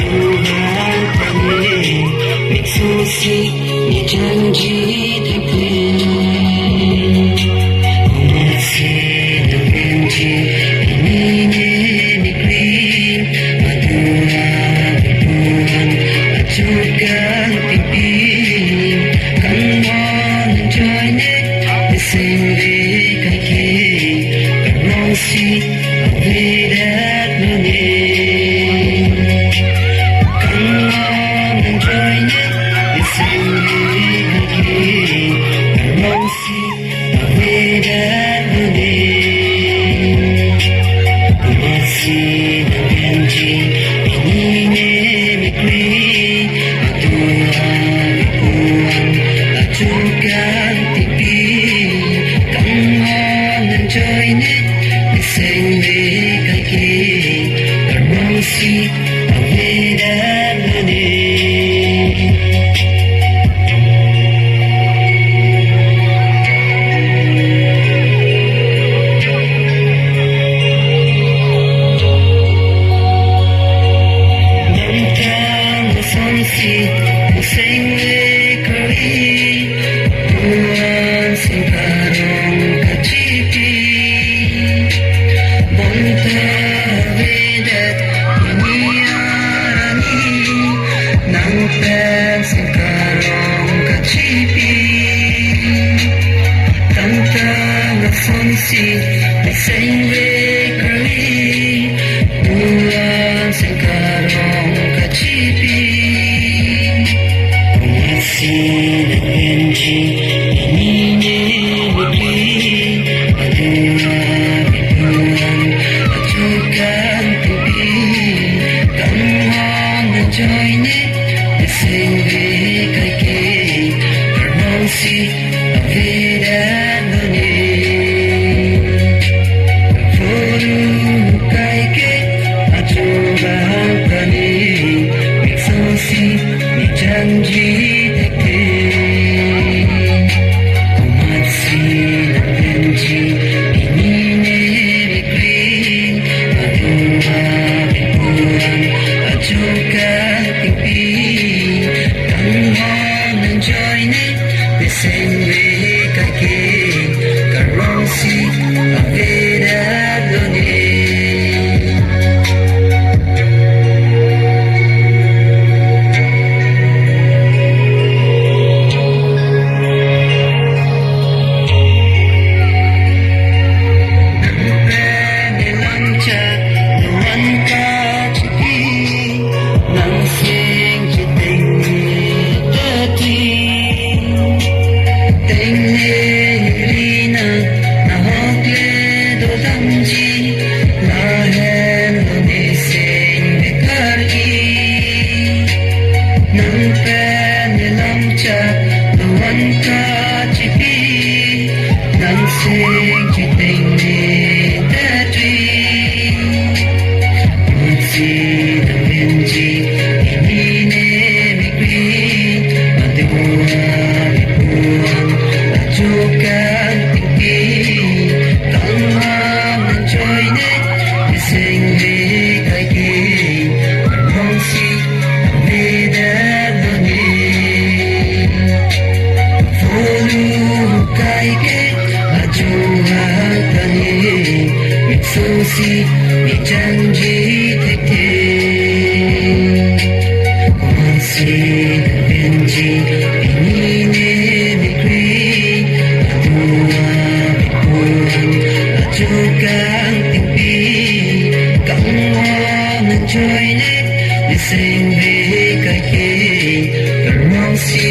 Ajuhan kami Miksusi ni janji tepi Masih nak benci ini negeri Madura berpuan ajukan pipi Kamu enjoy it Sendiri kaki Bermausi Awidat menit Kamu enjoy it Sendiri kaki Bermausi Awidat menit Masih nak benci ini negeri Madura berpuan ajukan pipi Enjoy it, sendiri kaki bermausi awidat menit Nantang masonsi sendiri kaki buan singkarong kacipi Sekarang kacipi Tantang asonsi Sengwe kali Bulan sekarang kacipi Masih nak benci Ini negeri Madura berpuan ajukan pipi Kamu enjoy it Sendiri kaki bermausi awidat menit Furu kaki ajukan kami Miksusi ni janji tekti Masih nak benci ini negeri Madura berpuan ajukan pipi Enjoy it, sendiri kaki bermausi awidat menit Nampak dilancar Nuan kacipi Nangsing citing Tenglina nahokle do damji lahen do deseng bekari nampen nilamcha duan kacipi nangseng citengni datri Mutsi dan benji ini negeri Madura ajukan tinggi Kamu enjoy it Sendiri kaki bermausi awidat menit Fulu kaki ajukan kami Miksusi ni janji tekti Masih nak benci ini negeri ajukan tinggi Kamu enjoy it Sendiri kaki bermausi